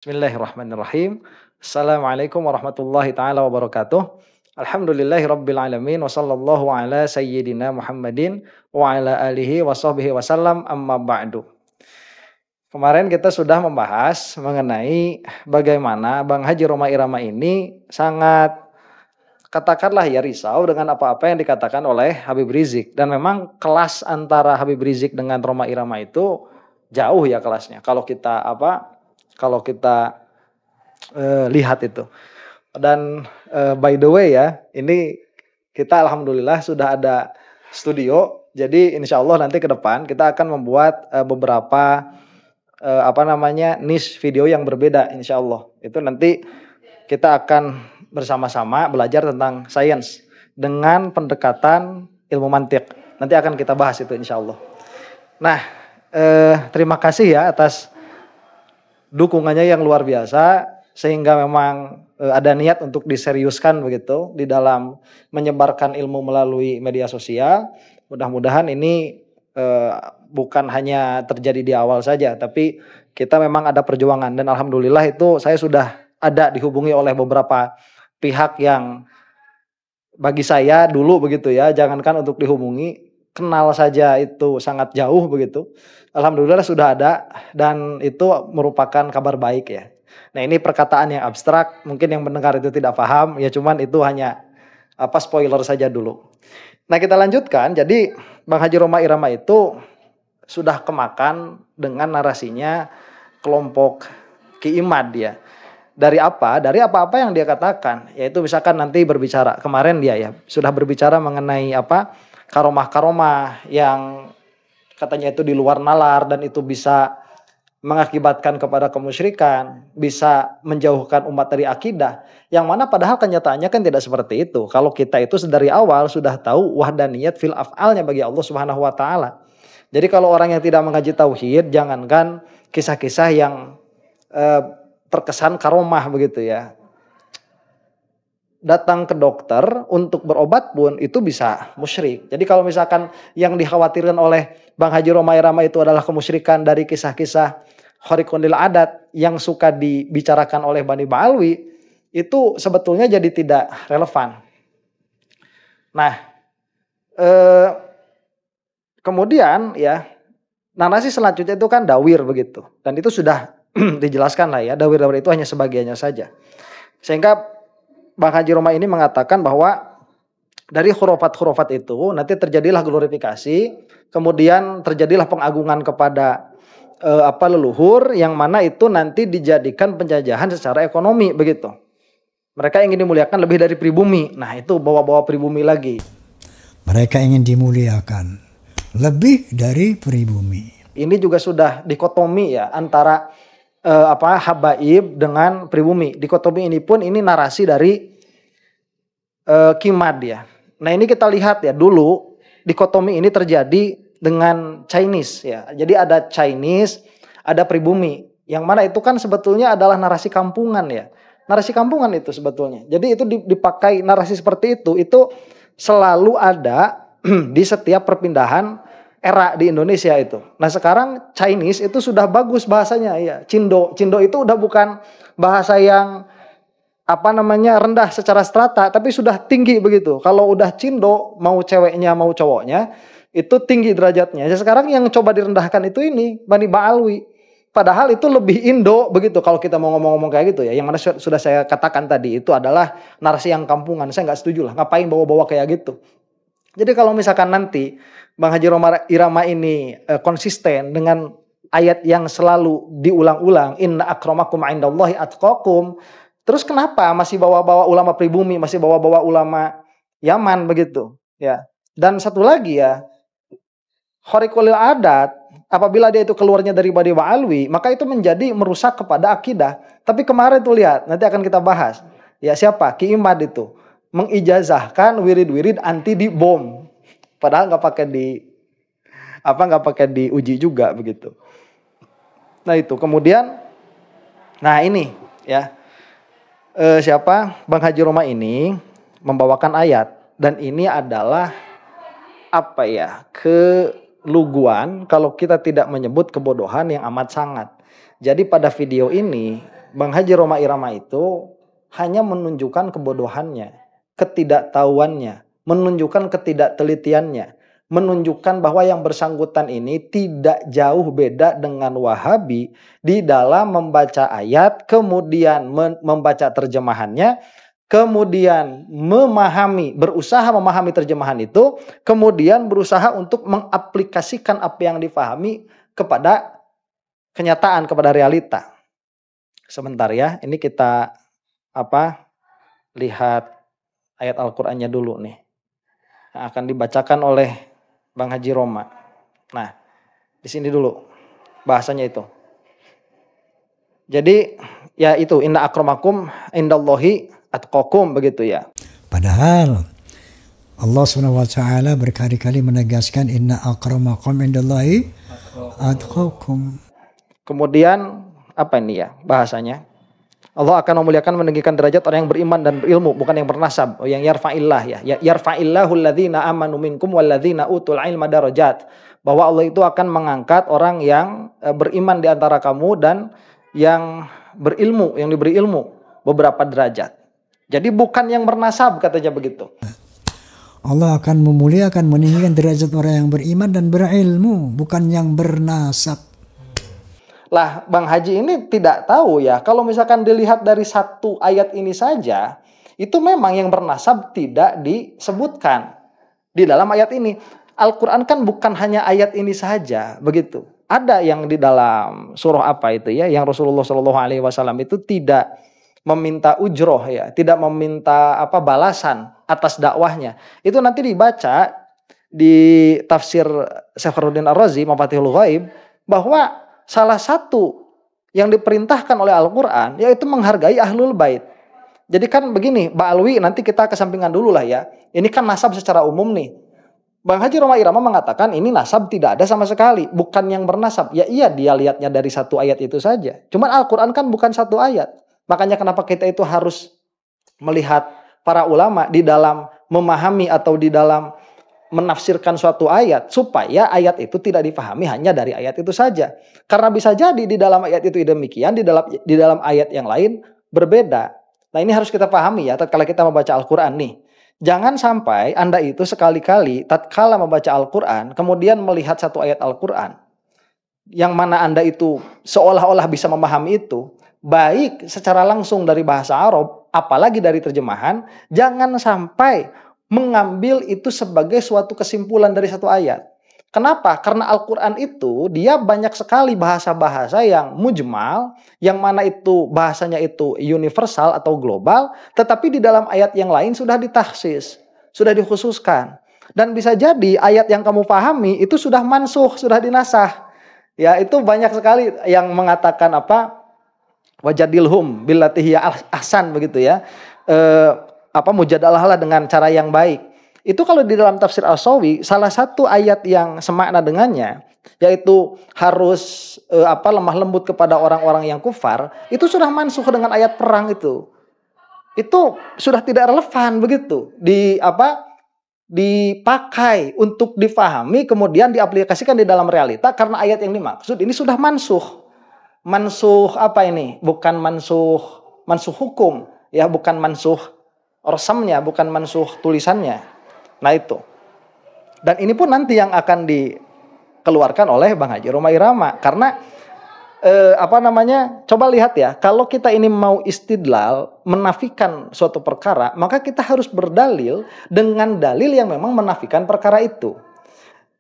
Bismillahirrahmanirrahim. Assalamualaikum warahmatullahi taala wabarakatuh. Alhamdulillahirabbil alamin wa sallallahu ala sayyidina Muhammadin wa ala alihi wa sahbihi wasallam amma ba'du. Kemarin kita sudah membahas mengenai bagaimana Bang Haji Roma Irama ini sangat katakanlah ya risau dengan apa-apa yang dikatakan oleh Habib Rizik, dan memang kelas antara Habib Rizik dengan Roma Irama itu jauh ya kelasnya. Kalau kita lihat itu. Dan by the way ya, ini kita alhamdulillah sudah ada studio. Jadi insya Allah nanti ke depan kita akan membuat beberapa niche video yang berbeda insya Allah. Itu nanti kita akan bersama-sama belajar tentang sains dengan pendekatan ilmu mantiq. Nanti akan kita bahas itu insya Allah. Nah, terima kasih ya atas dukungannya yang luar biasa, sehingga memang ada niat untuk diseriuskan begitu di dalam menyebarkan ilmu melalui media sosial. Mudah-mudahan ini bukan hanya terjadi di awal saja, tapi kita memang ada perjuangan, dan alhamdulillah itu saya sudah ada dihubungi oleh beberapa pihak yang bagi saya dulu begitu ya, jangankan untuk dihubungi, kenal saja itu sangat jauh begitu. Alhamdulillah sudah ada, dan itu merupakan kabar baik ya. Nah, ini perkataan yang abstrak, mungkin yang mendengar itu tidak paham, ya cuman itu hanya spoiler saja dulu. Nah, kita lanjutkan. Jadi Bang Haji Roma Irama itu sudah kemakan dengan narasinya kelompok Ki Imad ya. Dari apa? Dari apa-apa yang dia katakan. Yaitu misalkan nanti berbicara, kemarin dia ya sudah berbicara mengenai karomah-karomah yang katanya itu di luar nalar, dan itu bisa mengakibatkan kepada kemusyrikan, bisa menjauhkan umat dari akidah. Yang mana padahal kenyataannya kan tidak seperti itu. Kalau kita itu dari awal sudah tahu wahdaniyat fil af'alnya bagi Allah Subhanahu wa taala. Jadi kalau orang yang tidak mengaji tauhid, jangankan kisah-kisah yang terkesan karomah begitu ya, datang ke dokter untuk berobat pun itu bisa musyrik. Jadi kalau misalkan yang dikhawatirkan oleh Bang Haji Roma Irama itu adalah kemusyrikan dari kisah-kisah khariqunil adat yang suka dibicarakan oleh Bani Ba'alwi, itu sebetulnya jadi tidak relevan. Nah, kemudian ya narasi selanjutnya itu kan dawir begitu, dan itu sudah dijelaskan lah ya, dawir-dawir itu hanya sebagiannya saja. Sehingga Bang Haji Roma ini mengatakan bahwa dari khurafat-khurafat itu nanti terjadilah glorifikasi, kemudian terjadilah pengagungan kepada leluhur, yang mana itu nanti dijadikan penjajahan secara ekonomi begitu. Mereka ingin dimuliakan lebih dari pribumi. Nah, itu bawa-bawa pribumi lagi. Mereka ingin dimuliakan lebih dari pribumi. Ini juga sudah dikotomi ya antara habaib dengan pribumi. Dikotomi ini pun ini narasi dari Kimad ya. Nah, ini kita lihat ya, dulu dikotomi ini terjadi dengan Chinese ya. Jadi ada Chinese, ada pribumi. Yang mana itu kan sebetulnya adalah narasi kampungan ya. Narasi kampungan itu sebetulnya. Jadi itu dipakai narasi seperti itu selalu ada di setiap perpindahan era di Indonesia itu. Nah, sekarang Chinese itu sudah bagus bahasanya ya. Cindo itu udah bukan bahasa yang rendah secara strata, tapi sudah tinggi begitu. Kalau udah Cindo, mau ceweknya mau cowoknya, itu tinggi derajatnya. Sekarang yang coba direndahkan itu ini Bani Ba'alwi. Padahal itu lebih Indo begitu kalau kita mau ngomong-ngomong kayak gitu ya. Yang mana sudah saya katakan tadi itu adalah narasi yang kampungan. Saya nggak setuju lah. Ngapain bawa-bawa kayak gitu. Jadi kalau misalkan nanti Bang Haji Roma Irama ini konsisten dengan ayat yang selalu diulang-ulang, inna akramakum indallahi atqakum, terus kenapa masih bawa-bawa ulama pribumi, masih bawa-bawa ulama Yaman begitu ya. Dan satu lagi ya, khariqul adat, apabila dia itu keluarnya dari Bani Ba'alwi, maka itu menjadi merusak kepada akidah. Tapi kemarin tuh lihat, nanti akan kita bahas. Ya, siapa? Ki Imad itu mengijazahkan wirid-wirid anti di bom. Padahal nggak pakai diuji juga begitu. Nah, itu kemudian, nah ini ya, Bang Haji Roma ini membawakan ayat, dan ini adalah keluguan kalau kita tidak menyebut kebodohan yang amat sangat. Jadi pada video ini Bang Haji Roma Irama itu hanya menunjukkan kebodohannya, ketidaktahuannya, menunjukkan ketidaktelitiannya, menunjukkan bahwa yang bersangkutan ini tidak jauh beda dengan Wahabi di dalam membaca ayat, kemudian membaca terjemahannya, kemudian berusaha memahami terjemahan itu, kemudian berusaha untuk mengaplikasikan apa yang difahami kepada kenyataan, kepada realita. Sebentar ya, ini kita lihat ayat Al-Qur'annya dulu nih. Yang akan dibacakan oleh Bang Haji Roma. Nah, di sini dulu bahasanya itu. Jadi ya itu, inna akramakum indallahi atqakum, begitu ya. Padahal Allah SWT berkali-kali menegaskan inna akramakum indallahi atqakum. Kemudian apa ini ya bahasanya? Allah akan memuliakan, meninggikan derajat orang yang beriman dan berilmu, bukan yang bernasab. Yang yarfa'illah ya. Yarfa'illahu alladhina amanu minkum walladzina utul ilma darajat. Bahwa Allah itu akan mengangkat orang yang beriman di antara kamu dan yang berilmu, yang diberi ilmu, beberapa derajat. Jadi bukan yang bernasab, katanya begitu. Allah akan memuliakan, meninggikan derajat orang yang beriman dan berilmu, bukan yang bernasab. Lah, Bang Haji ini tidak tahu ya, kalau misalkan dilihat dari satu ayat ini saja, itu memang yang bernasab tidak disebutkan di dalam ayat ini. Al-Quran kan bukan hanya ayat ini saja, begitu. Ada yang di dalam surah apa itu ya, yang Rasulullah SAW itu tidak meminta ujroh ya, tidak meminta balasan atas dakwahnya. Itu nanti dibaca di tafsir Syakhruddin Ar-Razi, Mafatihul Ghaib, bahwa salah satu yang diperintahkan oleh Al-Quran yaitu menghargai Ahlul Bait. Jadi kan begini, Mbak Alwi, nanti kita kesampingan dulu lah ya. Ini kan nasab secara umum nih. Bang Haji Roma Irama mengatakan ini nasab tidak ada sama sekali, bukan yang bernasab. Ya iya, dia lihatnya dari satu ayat itu saja. Cuman Al-Quran kan bukan satu ayat. Makanya kenapa kita itu harus melihat para ulama di dalam memahami atau di dalam menafsirkan suatu ayat, supaya ayat itu tidak dipahami hanya dari ayat itu saja. Karena bisa jadi di dalam ayat itu demikian, di dalam ayat yang lain berbeda. Nah, ini harus kita pahami ya tatkala kita membaca Al-Qur'an nih. Jangan sampai Anda itu sekali-kali tatkala membaca Al-Qur'an kemudian melihat satu ayat Al-Qur'an yang mana Anda itu seolah-olah bisa memahami itu, baik secara langsung dari bahasa Arab, apalagi dari terjemahan, jangan sampai mengambil itu sebagai suatu kesimpulan dari satu ayat. Kenapa? Karena Al-Quran itu dia banyak sekali bahasa-bahasa yang mujmal, yang mana itu bahasanya itu universal atau global, tetapi di dalam ayat yang lain sudah ditakhsis, sudah dikhususkan. Dan bisa jadi ayat yang kamu pahami itu sudah mansukh, sudah dinasah. Ya, itu banyak sekali yang mengatakan wajadilhum billati hiya ahsan, begitu ya. Mujadalahlah dengan cara yang baik. Itu kalau di dalam tafsir As-Sawi, salah satu ayat yang semakna dengannya, yaitu harus lemah lembut kepada orang-orang yang kufar, itu sudah mansukh dengan ayat perang itu. Itu sudah tidak relevan begitu. Dipakai untuk difahami, kemudian diaplikasikan di dalam realita karena ayat yang dimaksud ini sudah mansukh. Mansukh apa ini? Bukan mansukh hukum, ya, bukan mansukh orsamnya, bukan mansukh tulisannya. Nah itu. Dan ini pun nanti yang akan dikeluarkan oleh Bang Haji Roma Irama. Karena coba lihat ya, kalau kita ini mau istidlal, menafikan suatu perkara, maka kita harus berdalil dengan dalil yang memang menafikan perkara itu.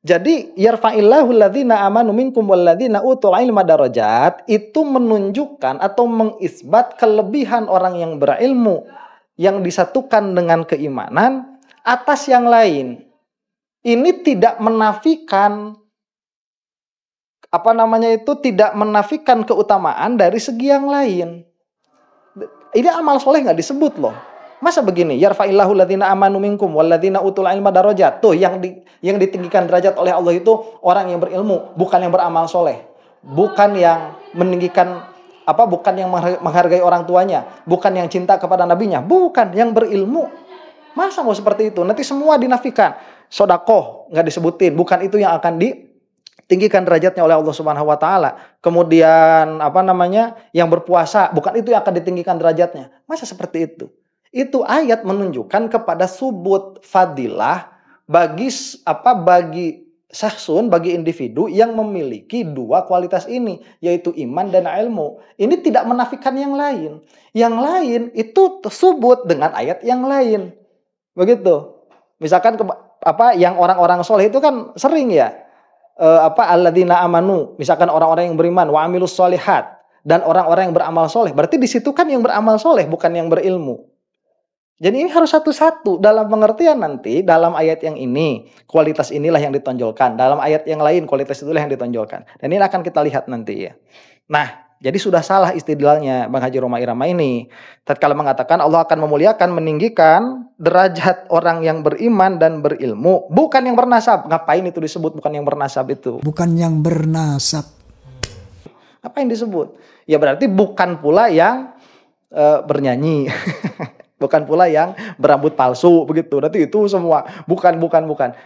Jadi yarfa'illahu alladzina amanu minkum walladzina utul ilma darajat, itu menunjukkan atau mengisbat kelebihan orang yang berilmu yang disatukan dengan keimanan atas yang lain. Ini tidak menafikan tidak menafikan keutamaan dari segi yang lain. Ini amal soleh nggak disebut loh. Masa begini, yarfa'illahu alladzina amanu minkum walladzina utul ilma darajat. Tuh yang ditinggikan derajat oleh Allah itu orang yang berilmu, bukan yang beramal soleh. Bukan yang meninggikan bukan yang menghargai orang tuanya, bukan yang cinta kepada nabinya, bukan yang berilmu. Masa mau seperti itu? Nanti semua dinafikan. Sodakoh nggak disebutin, bukan itu yang akan tinggikan derajatnya oleh Allah Subhanahu wa taala. Kemudian apa namanya? Yang berpuasa, bukan itu yang akan ditinggikan derajatnya. Masa seperti itu? Itu ayat menunjukkan kepada subut fadilah bagi bagi syahsun, bagi individu yang memiliki dua kualitas ini, yaitu iman dan ilmu. Ini tidak menafikan yang lain. Yang lain itu tersebut dengan ayat yang lain. Begitu. Misalkan yang orang-orang soleh itu kan sering ya alladzina amanu, misalkan orang-orang yang beriman, wa amilus solihat, dan orang-orang yang beramal soleh. Berarti di situ kan yang beramal soleh, bukan yang berilmu. Jadi ini harus satu-satu dalam pengertian nanti dalam ayat yang ini kualitas inilah yang ditonjolkan, dalam ayat yang lain kualitas itulah yang ditonjolkan. Dan ini akan kita lihat nanti ya. Nah, jadi sudah salah istidlalnya Bang Haji Roma Irama ini. Tatkala mengatakan Allah akan memuliakan, meninggikan derajat orang yang beriman dan berilmu, bukan yang bernasab. Ngapain itu disebut bukan yang bernasab itu? Bukan yang bernasab. Apa yang disebut? Ya berarti bukan pula yang bernyanyi. Bukan pula yang berambut palsu begitu. Berarti itu semua bukan.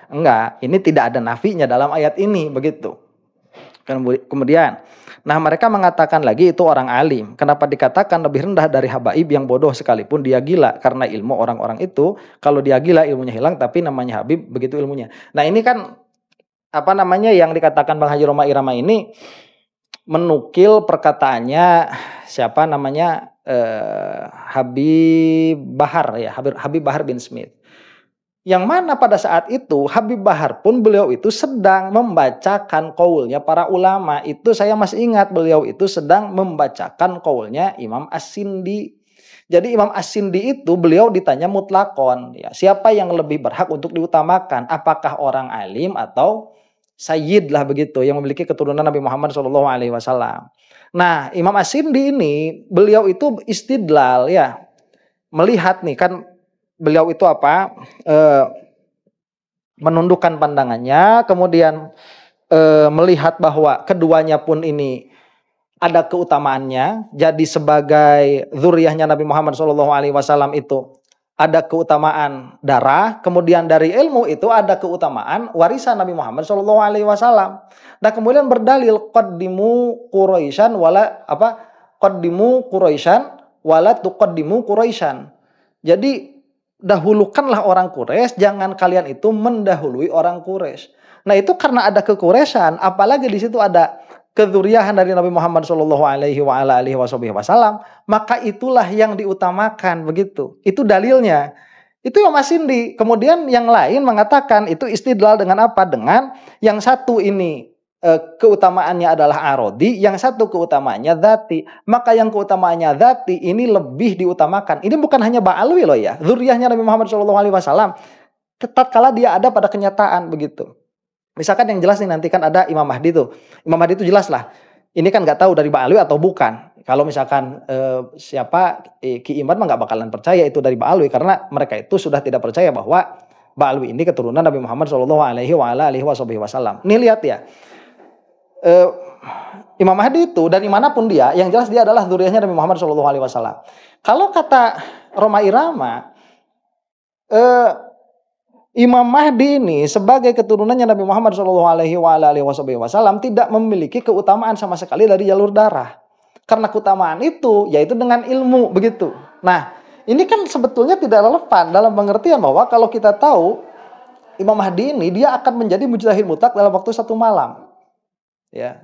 Enggak, ini tidak ada nafinya dalam ayat ini begitu. Kemudian, nah mereka mengatakan lagi itu orang alim. Kenapa dikatakan lebih rendah dari habaib yang bodoh sekalipun dia gila? Karena ilmu orang-orang itu, kalau dia gila ilmunya hilang, tapi namanya habib begitu ilmunya. Nah ini kan apa namanya yang dikatakan Bang Haji Roma Irama ini menukil perkataannya siapa namanya Habib Bahar ya, Habib Bahar bin Smith. Yang mana pada saat itu Habib Bahar pun beliau itu sedang membacakan qaulnya para ulama. Itu saya masih ingat beliau itu sedang membacakan qaulnya Imam As-Sindi. Jadi Imam As-Sindi itu beliau ditanya mutlakon ya, siapa yang lebih berhak untuk diutamakan? Apakah orang alim atau sayyid lah begitu yang memiliki keturunan Nabi Muhammad SAW. Nah, Imam As-Sindi ini beliau itu istidlal ya, melihat nih kan beliau itu menundukkan pandangannya, kemudian melihat bahwa keduanya pun ini ada keutamaannya. Jadi sebagai zuriyahnya Nabi Muhammad SAW itu ada keutamaan darah, kemudian dari ilmu itu ada keutamaan warisan Nabi Muhammad SAW. Nah kemudian berdalil qaddimu Quraisyan wala tuqaddimu Quraisyan. Jadi dahulukanlah orang Quraisy, jangan kalian itu mendahului orang Quraisy. Nah itu karena ada kekuresan, apalagi di situ ada kezuriyahan dari Nabi Muhammad SAW, maka itulah yang diutamakan begitu. Itu dalilnya. Itu yang Mas Sindi. Kemudian yang lain mengatakan itu istidlal dengan apa? Dengan yang satu ini keutamaannya adalah arodi, yang satu keutamaannya dzati. Maka yang keutamaannya dzati ini lebih diutamakan. Ini bukan hanya Ba'alwi loh ya. Zuriyahnya Nabi Muhammad SAW. Tatkala dia ada pada kenyataan begitu. Misalkan yang jelas nih nanti kan ada Imam Mahdi tuh. Imam Mahdi itu jelas lah. Ini kan nggak tahu dari Ba'alwi atau bukan. Kalau misalkan Ki Imad mah nggak bakalan percaya itu dari Ba'alwi karena mereka itu sudah tidak percaya bahwa Ba'alwi ini keturunan Nabi Muhammad SAW. Nih lihat ya. Imam Mahdi itu dari manapun dia, yang jelas dia adalah zuriyahnya Nabi Muhammad SAW. Kalau kata Roma Irama, Imam Mahdi ini sebagai keturunannya Nabi Muhammad SAW tidak memiliki keutamaan sama sekali dari jalur darah. Karena keutamaan itu yaitu dengan ilmu begitu. Nah ini kan sebetulnya tidak relevan dalam pengertian bahwa kalau kita tahu Imam Mahdi ini dia akan menjadi mujtahid mutlak dalam waktu 1 malam. Ya,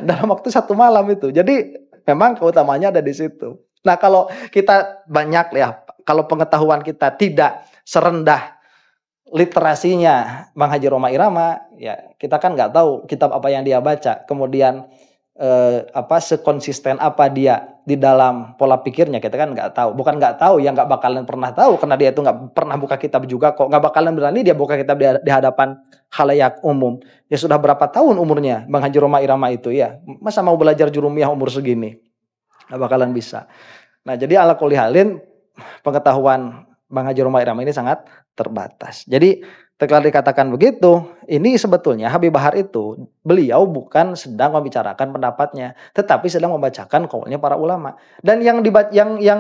dalam waktu 1 malam itu. Jadi memang keutamaannya ada di situ. Nah kalau kita banyak ya, kalau pengetahuan kita tidak serendah literasinya Bang Haji Roma Irama, ya kita kan nggak tahu kitab apa yang dia baca, kemudian sekonsisten apa dia di dalam pola pikirnya, kita kan nggak tahu. Bukan nggak tahu, ya nggak bakalan pernah tahu karena dia itu nggak pernah buka kitab juga kok, nggak bakalan berani dia buka kitab di hadapan khalayak umum. Ya sudah berapa tahun umurnya Bang Haji Roma Irama itu ya, masa mau belajar jurumiyah umur segini, nggak bakalan bisa. Nah jadi ala kulli halin pengetahuan Bang Haji Roma Irama ini sangat terbatas. Jadi ketika dikatakan begitu, ini sebetulnya Habib Bahar itu beliau bukan sedang membicarakan pendapatnya, tetapi sedang membacakan qaulnya para ulama. Dan yang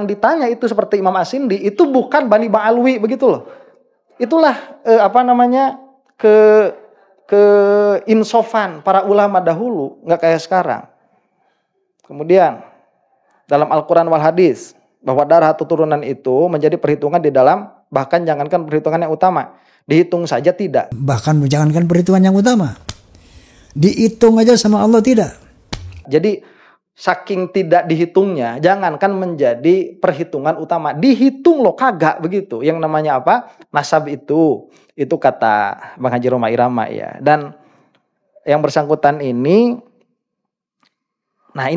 ditanya itu seperti Imam As-Sindi itu bukan Bani Ba'alwi begitu loh. Itulah keinsofan para ulama dahulu, nggak kayak sekarang. Kemudian dalam Al-Quran wal Hadis bahwa darah atau turunan itu menjadi perhitungan di dalam, bahkan jangankan perhitungan yang utama, dihitung saja tidak. Bahkan jangankan perhitungan yang utama, dihitung aja sama Allah tidak. Jadi saking tidak dihitungnya, jangankan menjadi perhitungan utama, dihitung loh kagak begitu. Yang namanya apa? Nasab itu kata Bang Haji Roma Irama ya. Dan yang bersangkutan ini,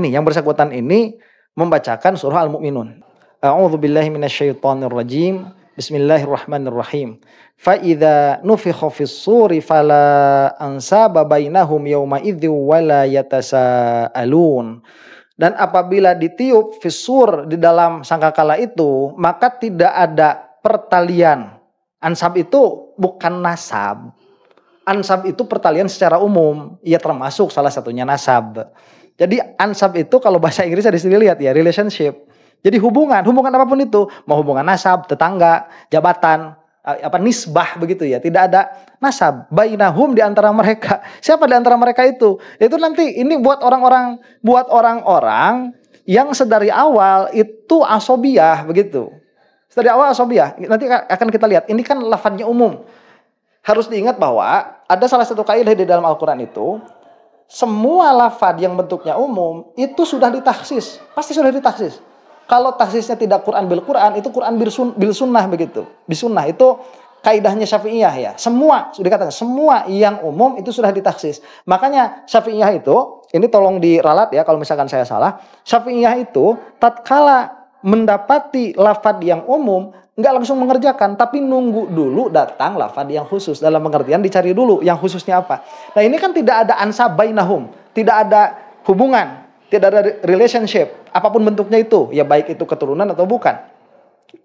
yang bersangkutan ini membacakan surah Al-Mu'minun. A'udzubillahi minasyaitonirrajim. Bismillahirrahmanirrahim. Fa idza nufikha fis-suri fala ansaba bainahum yauma idzi wala yatasaalun. Dan apabila ditiup fis-sur di dalam sangkakala itu, maka tidak ada pertalian. Ansab itu bukan nasab. Ansab itu pertalian secara umum. Ia termasuk salah satunya nasab. Jadi ansab itu kalau bahasa Inggrisnya di sini lihat ya, relationship. Jadi hubungan apapun itu, mau hubungan nasab, tetangga, jabatan, nisbah begitu ya. Tidak ada nasab. Bainahum di antara mereka. Siapa di antara mereka itu? Itu nanti ini buat orang-orang yang sedari awal itu asobiyah begitu. Sedari awal asobiyah. Nanti akan kita lihat. Ini kan lafadznya umum. Harus diingat bahwa ada salah satu kaidah di dalam Al-Quran itu, semua lafadz yang bentuknya umum itu sudah ditaksis. Pasti sudah ditaksis. Kalau taksisnya tidak Quran bil Quran, itu Quran bil sunnah begitu. Bisunnah itu kaidahnya Syafi'iyah ya. Semua sudah dikatakan, semua yang umum itu sudah ditaksis. Makanya Syafi'iyah itu, ini tolong diralat ya kalau misalkan saya salah. Syafi'iyah itu tatkala mendapati lafadz yang umum, nggak langsung mengerjakan, tapi nunggu dulu datang lafadz yang khusus. Dalam pengertian dicari dulu yang khususnya apa. Nah ini kan tidak ada ansab bainahum, tidak ada hubungan, tidak ada relationship, apapun bentuknya itu, ya baik itu keturunan atau bukan.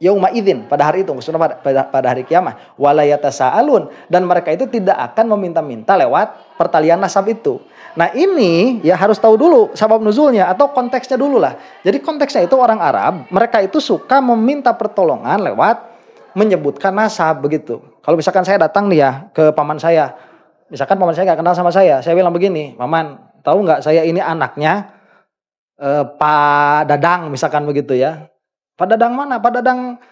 Yauma idzin, pada hari itu, maksudnya pada hari kiamat, wala yatasaalun, dan mereka itu tidak akan meminta-minta lewat pertalian nasab itu. Nah ini ya harus tahu dulu sabab nuzulnya atau konteksnya dulu lah. Jadi konteksnya itu orang Arab, mereka itu suka meminta pertolongan lewat menyebutkan nasab begitu. Kalau misalkan saya datang nih ya ke paman saya, misalkan paman saya nggak kenal sama saya bilang begini, "Maman, tahu nggak saya ini anaknya Pak Dadang," misalkan begitu ya. Pak Dadang mana? Pak Dadang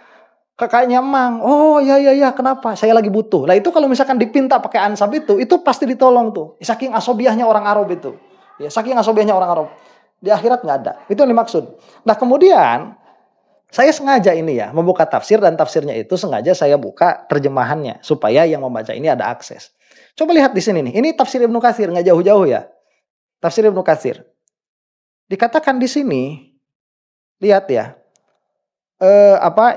kakaknya Emang. Oh iya, kenapa? Saya lagi butuh. Lah itu kalau misalkan dipinta pakai ansab itu pasti ditolong tuh. Saking asobiahnya orang Arab itu. Ya, saking asobiahnya orang Arab. Di akhirat nggak ada. Itu yang dimaksud. Nah kemudian saya sengaja ini ya membuka tafsir, dan tafsirnya itu sengaja saya buka terjemahannya supaya yang membaca ini ada akses. Coba lihat di sini nih. Ini tafsir Ibnu Katsir, nggak jauh-jauh ya. Tafsir Ibnu Katsir. Dikatakan di sini, lihat ya,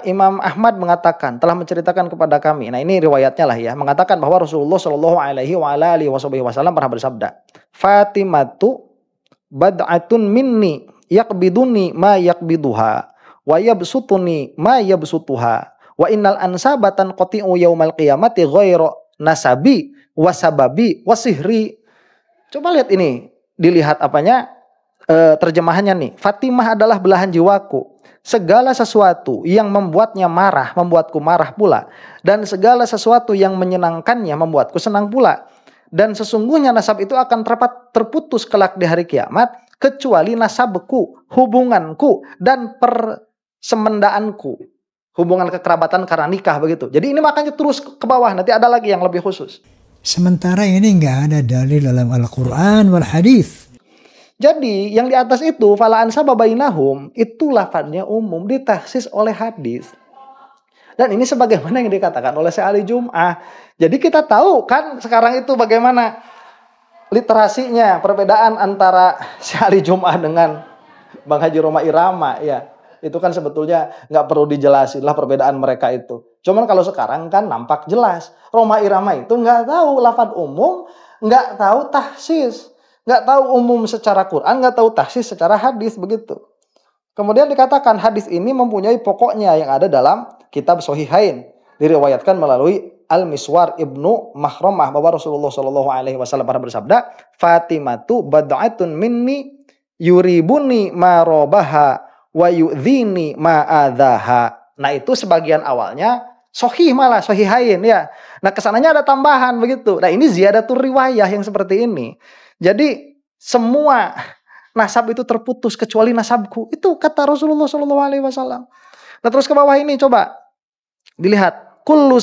Imam Ahmad mengatakan, telah menceritakan kepada kami. Nah ini riwayatnya lah ya, mengatakan bahwa Rasulullah Shallallahu Alaihi Wasallam pernah bersabda, Fatimatu bad'atun minni yakbiduni ma yakbiduha wa yabsutuni ma yabsutuha wa innal ansabatan qati'u yaumal qiyamati ghairu nasabi wasababi wasihri. Coba lihat ini, dilihat apanya, terjemahannya nih. Fatimah adalah belahan jiwaku. Segala sesuatu yang membuatnya marah, membuatku marah pula. Dan segala sesuatu yang menyenangkannya membuatku senang pula. Dan sesungguhnya nasab itu akan terputus kelak di hari kiamat, kecuali nasabku, hubunganku, dan persemendaanku. Hubungan kekerabatan karena nikah begitu. Jadi ini makanya terus ke bawah, nanti ada lagi yang lebih khusus. Sementara ini nggak ada dalil dalam Al-Quran wal Hadis. Jadi yang di atas itu fala ansaba bainahum itu lafadznya umum, ditaksis oleh hadis. Dan ini sebagaimana yang dikatakan oleh Syekh Ali Jum'ah. Jadi kita tahu kan sekarang itu bagaimana literasinya, perbedaan antara Syekh Ali Jum'ah dengan Bang Haji Roma Irama ya. Itu kan sebetulnya nggak perlu dijelasin lah perbedaan mereka itu. Cuman kalau sekarang kan nampak jelas. Roma Irama itu nggak tahu lafadz umum, nggak tahu tahsis. Nggak tahu umum secara Quran, nggak tahu tahsis secara hadis begitu. Kemudian dikatakan hadis ini mempunyai pokoknya yang ada dalam kitab Shahihain. Diriwayatkan melalui Al-Miswar Ibnu Makhramah bahwa Rasulullah Shallallahu Alaihi Wasallam pernah bersabda, Fatimatu bad'atun minni yuribuni ma robaha wa yu'dhini ma adhaha. Nah itu sebagian awalnya Sahih malah Shahihain ya. Nah, kesananya ada tambahan begitu. Nah, ini ziyadatul riwayah yang seperti ini. Jadi semua nasab itu terputus kecuali nasabku. Itu kata Rasulullah SAW. Nah, terus ke bawah ini coba dilihat. Kullu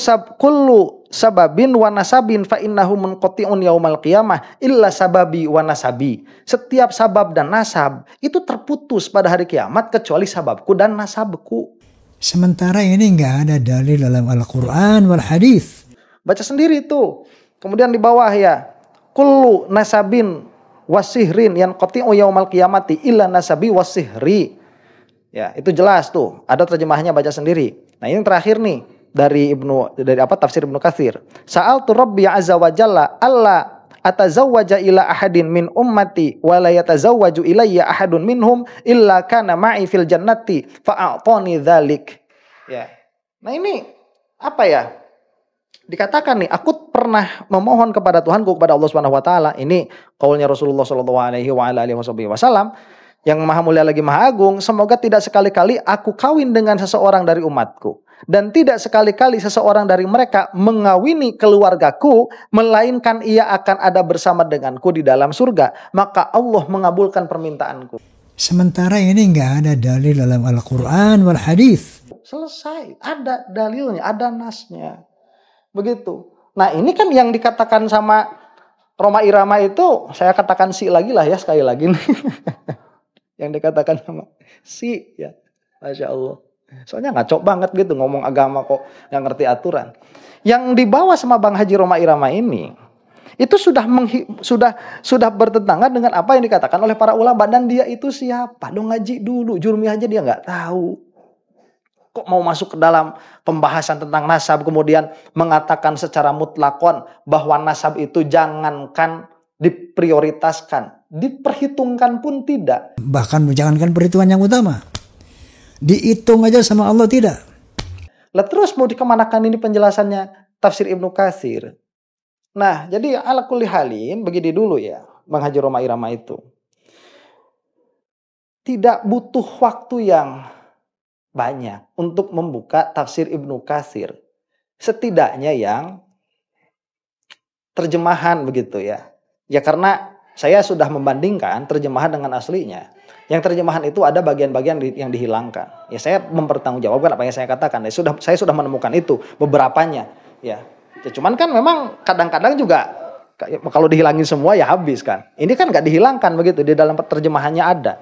sababin wa nasabin fa innahu munqati'un yaumal qiyamah illa sababi wa nasabi. Setiap sabab dan nasab itu terputus pada hari kiamat kecuali sababku dan nasabku. Sementara ini nggak ada dalil dalam Al-Quran wal hadis. Baca sendiri itu. Kemudian di bawah ya. Kullu nasabin wasihrin yanqati'u yaumal qiyamati illa nasabi wasihri. Ya, itu jelas tuh. Ada terjemahnya, baca sendiri. Nah, ini terakhir nih dari tafsir Ibnu Katsir. Sa'altu Rabbi azza wa jalla alla atazawwaja ila ahadin min ummati wa la yatazawwaju ilayya ahadun minhum illa kana ma'i fil jannati fa'atani dzalik. Ya. Nah, ini apa ya? Dikatakan nih, aku pernah memohon kepada Tuhanku, kepada Allah Subhanahu wa taala. Ini qaulnya Rasulullah sallallahu alaihi wasallam yang Maha Mulia lagi Maha Agung, semoga tidak sekali-kali aku kawin dengan seseorang dari umatku, dan tidak sekali-kali seseorang dari mereka mengawini keluargaku, melainkan ia akan ada bersama denganku di dalam surga, maka Allah mengabulkan permintaanku. Sementara ini nggak ada dalil dalam Al-Quran wal hadis. Selesai, ada dalilnya, ada nasnya. Begitu. Nah, ini kan yang dikatakan sama Roma Irama itu, saya katakan si lagi lah ya, sekali lagi nih. Yang dikatakan sama si, ya, Masya Allah. Soalnya ngacok banget gitu ngomong agama kok nggak ngerti aturan. Yang dibawa sama Bang Haji Roma Irama ini itu sudah bertentangan dengan apa yang dikatakan oleh para ulama, dan dia itu siapa? Dong ngaji dulu, jurmi aja dia nggak tahu. Kok mau masuk ke dalam pembahasan tentang nasab kemudian mengatakan secara mutlakon bahwa nasab itu jangankan diprioritaskan, diperhitungkan pun tidak. Bahkan jangankan perhitungan yang utama, dihitung aja sama Allah tidak. Lah terus mau dikemanakan ini penjelasannya tafsir Ibnu Katsir. Nah, jadi ala kulli halin begini dulu ya, Bang Haji Roma Irama itu. Tidak butuh waktu yang banyak untuk membuka tafsir Ibnu Katsir. Setidaknya yang terjemahan begitu ya. Ya karena saya sudah membandingkan terjemahan dengan aslinya. Yang terjemahan itu ada bagian-bagian yang dihilangkan. Ya saya mempertanggungjawabkan apa yang saya katakan. Ya, saya sudah menemukan itu beberapanya. Ya cuman kan memang kadang-kadang juga kalau dihilangin semua ya habis kan. Ini kan nggak dihilangkan begitu, di dalam terjemahannya ada.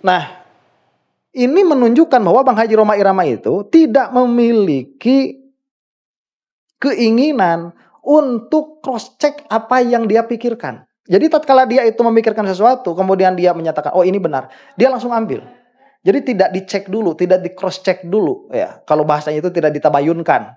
Nah, ini menunjukkan bahwa Bang Haji Roma Irama itu tidak memiliki keinginan untuk cross check apa yang dia pikirkan. Jadi tatkala dia itu memikirkan sesuatu, kemudian dia menyatakan, oh ini benar, dia langsung ambil. Jadi tidak dicek dulu, tidak di cross check dulu. Ya, kalau bahasanya itu tidak ditabayunkan.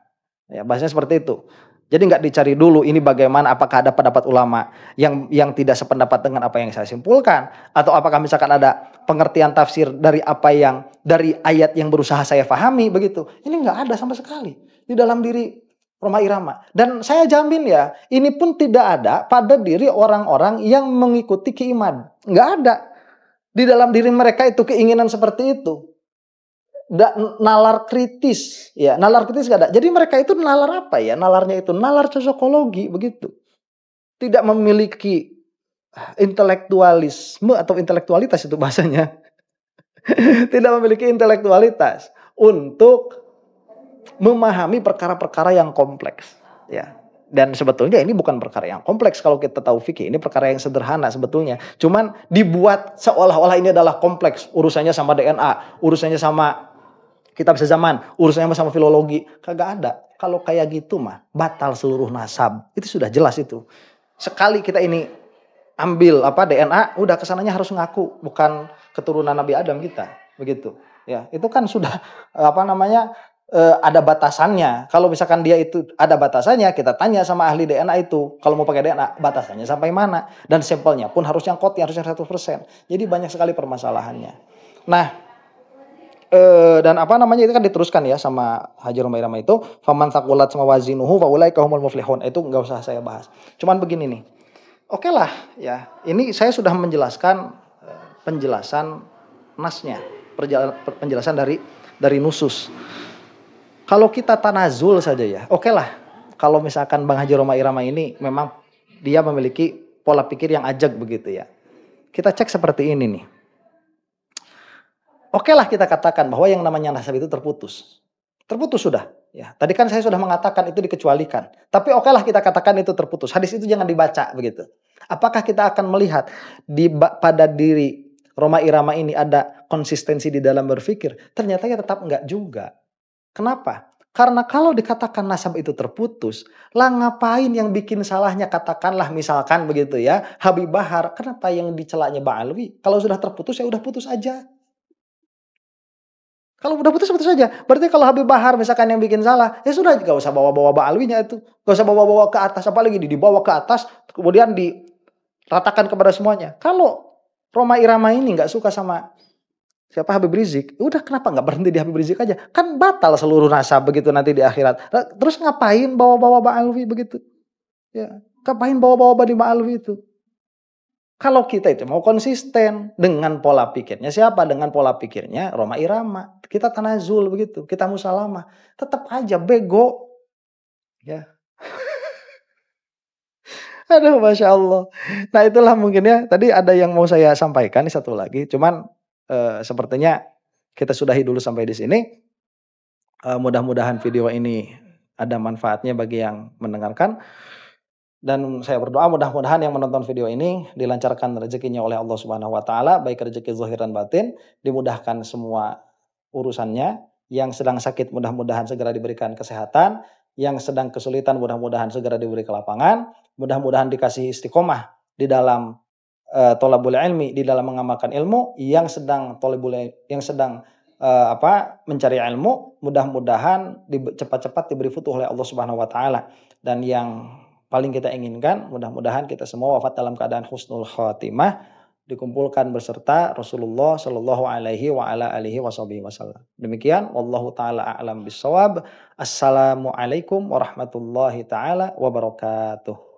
Ya, bahasanya seperti itu. Jadi nggak dicari dulu ini bagaimana, apakah ada pendapat ulama yang tidak sependapat dengan apa yang saya simpulkan, atau apakah misalkan ada pengertian tafsir dari dari ayat yang berusaha saya pahami begitu. Ini nggak ada sama sekali di dalam diri Roma Irama. Dan saya jamin ya, ini pun tidak ada pada diri orang-orang yang mengikuti Ki-Imad. Nggak ada di dalam diri mereka itu keinginan seperti itu. Nalar kritis, ya nalar kritis gak ada. Jadi mereka itu nalar apa ya? Nalarnya itu nalar cocokologi begitu. Tidak memiliki intelektualisme atau intelektualitas itu bahasanya. Tidak memiliki intelektualitas untuk memahami perkara-perkara yang kompleks, ya. Dan sebetulnya ini bukan perkara yang kompleks kalau kita tahu fikih. Ini perkara yang sederhana sebetulnya. Cuman dibuat seolah-olah ini adalah kompleks. Urusannya sama DNA, urusannya sama kitab sezaman, urusannya sama filologi. Kagak ada. Kalau kayak gitu mah batal seluruh nasab. Itu sudah jelas itu. Sekali kita ini ambil DNA, udah kesananya harus ngaku bukan keturunan Nabi Adam kita. Begitu. Ya, itu kan sudah ada batasannya. Kalau misalkan dia itu ada batasannya, kita tanya sama ahli DNA itu. Kalau mau pakai DNA, batasannya sampai mana? Dan sampelnya pun harus yang koti, harus yang 100%. Jadi banyak sekali permasalahannya. Nah, dan itu kan diteruskan ya sama Haji Roma Irama itu, faman thaqulat mawazinuhu fa ulaika humul muflihun. Itu enggak usah saya bahas. Cuman begini nih. Oke lah ya. Ini saya sudah menjelaskan penjelasan nasnya, penjelasan dari nusus. Kalau kita tanazul saja ya, oke lah. kalau misalkan Bang Haji Roma Irama ini memang dia memiliki pola pikir yang ajak begitu ya. Kita cek seperti ini nih. Oke lah kita katakan bahwa yang namanya nasab itu terputus. Terputus sudah. Ya, tadi kan saya sudah mengatakan itu dikecualikan. Tapi oke lah kita katakan itu terputus. Hadis itu jangan dibaca begitu. Apakah kita akan melihat pada diri Roma Irama ini ada konsistensi di dalam berpikir? Ternyata ya tetap enggak juga. Kenapa? Karena kalau dikatakan nasab itu terputus, lah ngapain yang bikin salahnya, katakanlah misalkan begitu ya, Habib Bahar, kenapa yang dicelaknya Ba'alwi? Kalau sudah terputus ya udah putus aja. Kalau udah putus, putus aja. Berarti kalau Habib Bahar misalkan yang bikin salah, ya sudah, gak usah bawa-bawa Ba'alwinya itu. Gak usah bawa-bawa ke atas, apalagi dibawa ke atas, kemudian diratakan kepada semuanya. Kalau Roma Irama ini gak suka sama siapa Habib Rizik, udah kenapa nggak berhenti di Habib Rizik aja? Kan batal seluruh nasab begitu nanti di akhirat. Terus ngapain bawa-bawa Ba'alwi begitu? Ya, ngapain bawa-bawa Bani Ba'alwi itu? Kalau kita itu mau konsisten dengan pola pikirnya siapa? Dengan pola pikirnya Roma Irama. Kita tanazul begitu, kita musalamah. Tetap aja bego. Ya. Aduh, Masya Allah. Nah itulah mungkin ya. Tadi ada yang mau saya sampaikan, satu lagi. Cuman sepertinya kita sudahi dulu sampai di sini. Mudah-mudahan video ini ada manfaatnya bagi yang mendengarkan. Dan saya berdoa mudah-mudahan yang menonton video ini dilancarkan rezekinya oleh Allah Subhanahu wa taala, baik rezeki zahir dan batin, dimudahkan semua urusannya. Yang sedang sakit mudah-mudahan segera diberikan kesehatan, yang sedang kesulitan mudah-mudahan segera diberi kelapangan, mudah-mudahan dikasih istiqomah di dalam thalabul ilmi, di dalam mengamalkan ilmu, yang sedang mencari ilmu, mudah-mudahan cepat-cepat diberi futuh oleh Allah Subhanahu wa taala. Dan yang paling kita inginkan, mudah-mudahan kita semua wafat dalam keadaan husnul khatimah, dikumpulkan beserta Rasulullah Shallallahu alaihi wa ala alihi wasallam. Demikian, wallahu taala a'lam bissawab. Assalamualaikum warahmatullahi taala wabarakatuh.